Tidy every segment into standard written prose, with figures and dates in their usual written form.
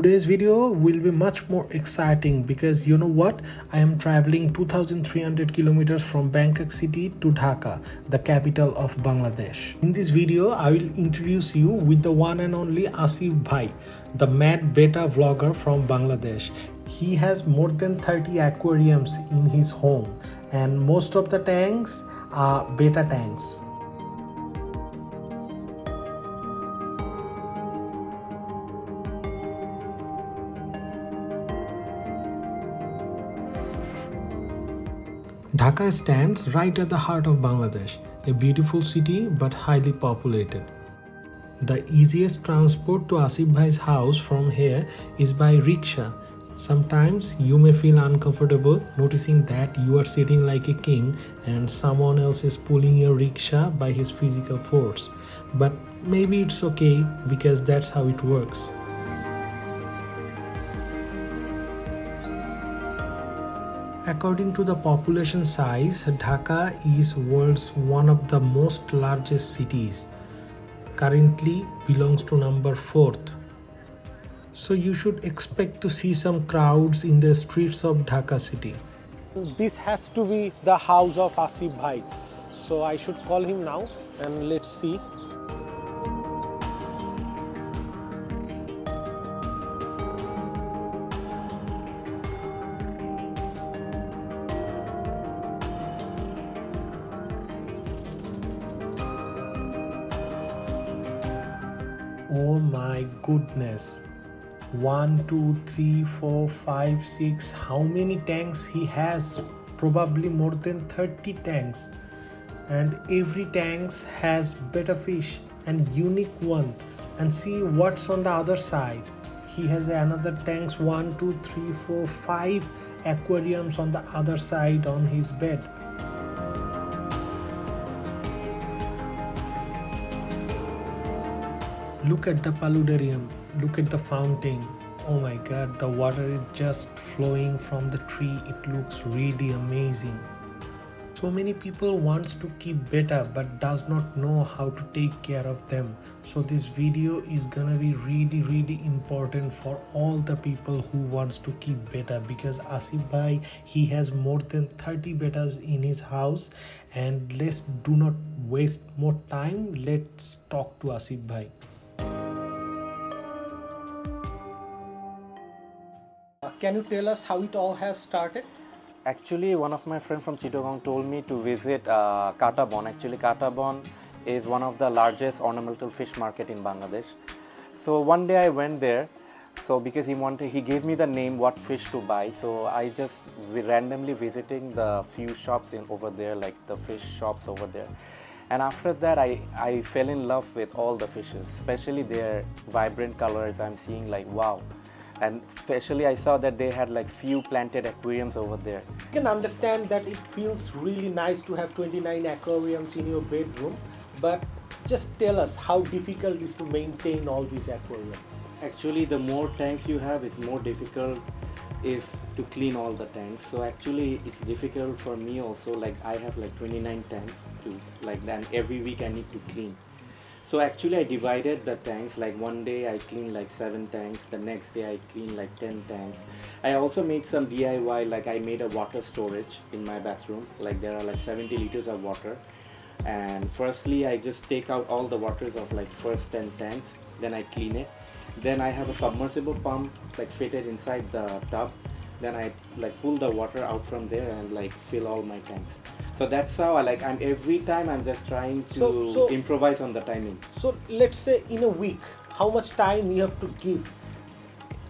Today's video will be much more exciting because you know what? I am traveling 2300 kilometers from Daka City to Dhaka, the capital of Bangladesh. In this video, I will introduce you with the one and only Asif Bhai, the mad Betta vlogger from Bangladesh. He has more than 30 aquariums in his home and most of the tanks are Betta tanks. Dhaka stands right at the heart of Bangladesh, a beautiful city but highly populated. The easiest transport to Asif Bhai's house from here is by rickshaw. Sometimes you may feel uncomfortable noticing that you are sitting like a king and someone else is pulling your rickshaw by his physical force. But maybe it's okay because that's how it works. According to the population size, Dhaka is world's one of the most largest cities. Currently belongs to number 4th. So you should expect to see some crowds in the streets of Daka City. This has to be the house of Asif Bhai. So I should call him now and let's see. Oh my goodness. 1, 2, 3, 4, 5, 6. How many tanks he has? Probably more than 30 tanks. And every tank has better fish and unique one. And see what's on the other side. He has another tanks 1, 2, 3, 4, 5 aquariums on the other side on his bed. Look at the paludarium, look at the fountain. Oh my god, the water is just flowing from the tree. It looks really amazing. So many people wants to keep Betta but does not know how to take care of them. So this video is gonna be really important for all the people who wants to keep Betta because Asif Bhai, he has more than 30 Bettas in his house. And let's do not waste more time. Let's talk to Asif Bhai. Can you tell us how it all has started? Actually, one of my friends from Chittagong told me to visit Katabon. Actually, Katabon is one of the largest ornamental fish market in Bangladesh. So one day I went there. So because he gave me the name what fish to buy. So I just randomly visiting the few shops over there, like the fish shops over there. And after that, I fell in love with all the fishes, especially their vibrant colors. I'm seeing like wow. And especially I saw that they had like few planted aquariums over there. You can understand that it feels really nice to have 29 aquariums in your bedroom, but just tell us how difficult it is to maintain all these aquariums. Actually, the more tanks you have, it's more difficult is to clean all the tanks. So actually it's difficult for me also, like I have like 29 tanks to like then every week I need to clean. So actually I divided the tanks, like one day I clean like 7 tanks, the next day I clean like 10 tanks. I also made some DIY, like I made a water storage in my bathroom, like there are like 70 liters of water. And firstly I just take out all the waters of like first 10 tanks, then I clean it. Then I have a submersible pump like fitted inside the tub. Then I like pull the water out from there and like fill all my tanks. So that's how I'm every time I'm just trying to improvise on the timing. So let's say in a week, how much time you have to give?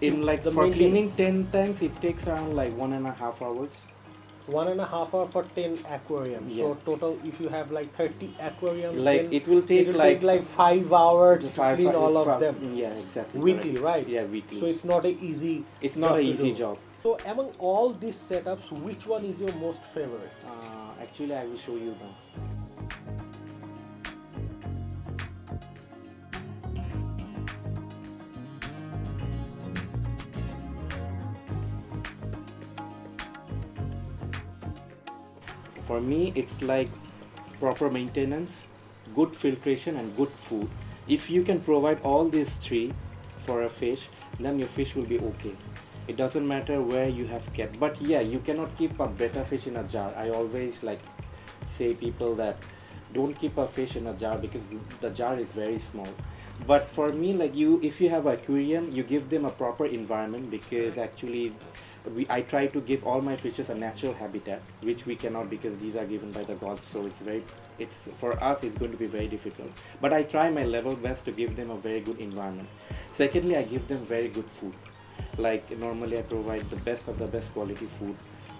In like for cleaning 10 tanks, it takes around like 1.5 hours. 1.5 hours for 10 aquariums. Yeah. So total, if you have like 30 aquariums, like it will take like 5 hours to clean all of them. Yeah, exactly. Weekly, correct. right? Yeah, weekly. So it's not an easy. It's not an easy job. So among all these setups, which one is your most favorite? Actually, I will show you them. For me, it's like proper maintenance, good filtration and good food. If you can provide all these three for a fish, then your fish will be okay. It doesn't matter where you have kept. But yeah, you cannot keep a betta fish in a jar. I always like say people that don't keep a fish in a jar because the jar is very small. But for me, like you, if you have aquarium, you give them a proper environment, because actually I try to give all my fishes a natural habitat, which we cannot because these are given by the gods. So it's for us it's going to be very difficult. But I try my level best to give them a very good environment. Secondly, I give them very good food. Like normally I provide the best of the best quality food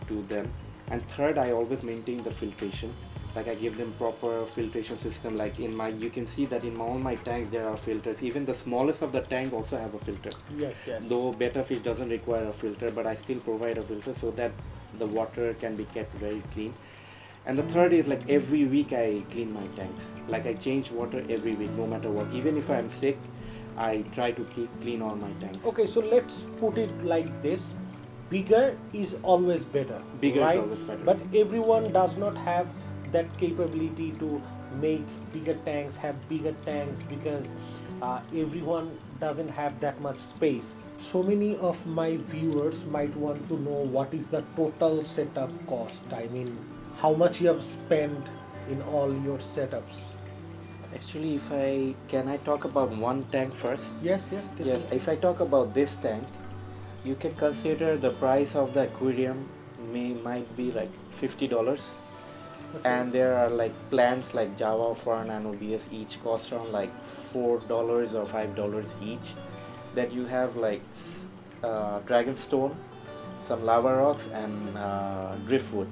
to them. And third, I always maintain the filtration. Like I give them proper filtration system. Like in my, you can see that in all my tanks there are filters. Even the smallest of the tank also have a filter. Yes, yes. Though betta fish doesn't require a filter, but I still provide a filter so that the water can be kept very clean. And the third is like every week I clean my tanks. Like I change water every week, no matter what. Even if I'm sick, I try to keep clean all my tanks. Okay, so let's put it like this. Bigger is always better. Bigger right? is always better. But everyone does not have that capability to make bigger tanks, have bigger tanks, because everyone doesn't have that much space. So many of my viewers might want to know what is the total setup cost. I mean, how much you have spent in all your setups. Actually, if I can I talk about one tank first? Yes, yes. Definitely. Yes, if I talk about this tank, you can consider the price of the aquarium might be like $50. Okay. And there are like plants like Java Fern and OBS, each cost around like $4 or $5 each. That you have like dragonstone, some lava rocks, and driftwood.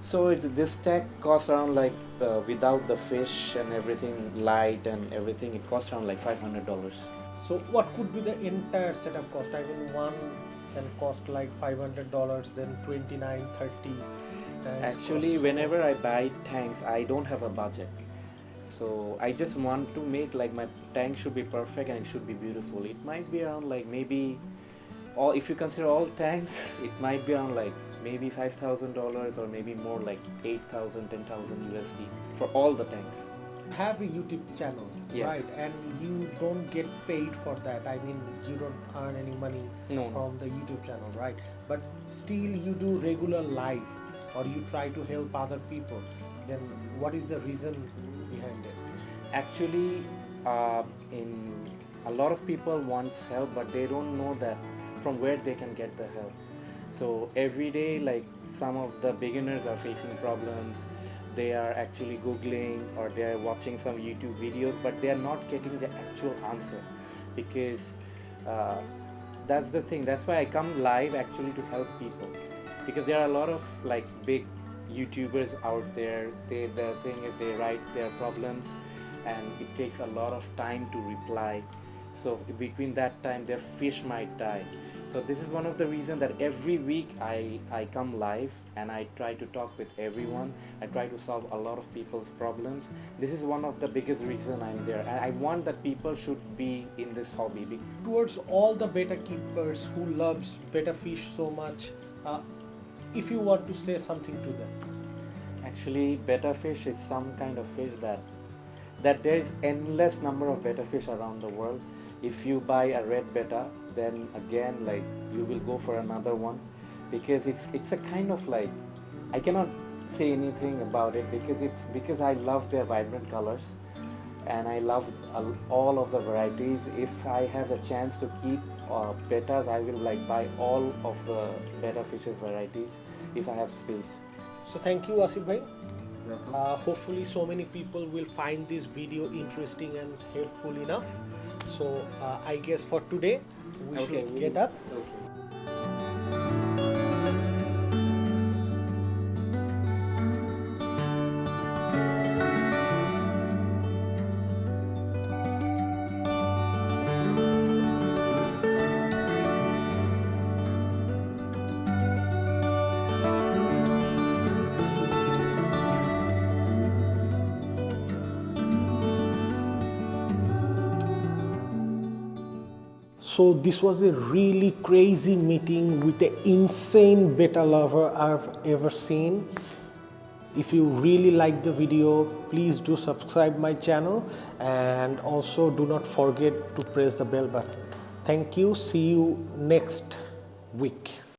So this tank costs around like without the fish and everything, light and everything, it costs around like $500. So what could be the entire setup cost? I mean, one can cost like $500, then 29, 30. Actually, cost. whenever I buy tanks, I don't have a budget. So I just want to make like my tank should be perfect and it should be beautiful. It might be around like maybe, all if you consider all tanks, it might be around like maybe $5,000 or maybe more, like 8,000, 10,000 USD for all the tanks. Have a YouTube channel, Yes. right? And you don't get paid for that. I mean, you don't earn any money No. from the YouTube channel, right? But still you do regular live, or you try to help other people. Then what is the reason behind it? Actually, in a lot of people want help, but they don't know that from where they can get the help. So every day, like some of the beginners are facing problems. They are actually Googling or they are watching some YouTube videos, but they are not getting the actual answer, because that's the thing. That's why I come live actually to help people, because there are a lot of like big YouTubers out there. The thing is they write their problems and it takes a lot of time to reply. So between that time their fish might die. So this is one of the reasons that every week I come live and I try to talk with everyone. I try to solve a lot of people's problems. This is one of the biggest reason I'm there, and I want that people should be in this hobby. Towards all the betta keepers who loves betta fish so much, if you want to say something to them. Actually, betta fish is some kind of fish that there is endless number of betta fish around the world. If you buy a red betta, then again like you will go for another one, because it's a kind of like, I cannot say anything about it because I love their vibrant colors and I love all of the varieties. If I have a chance to keep bettas, I will like buy all of the betta fishes varieties if I have space. So thank you, Asif bhai. Hopefully so many people will find this video interesting and helpful enough. So I guess for today we should get up. Okay. So this was a really crazy meeting with the insane betta lover I've ever seen. If you really like the video, please do subscribe my channel and also do not forget to press the bell button. Thank you. See you next week.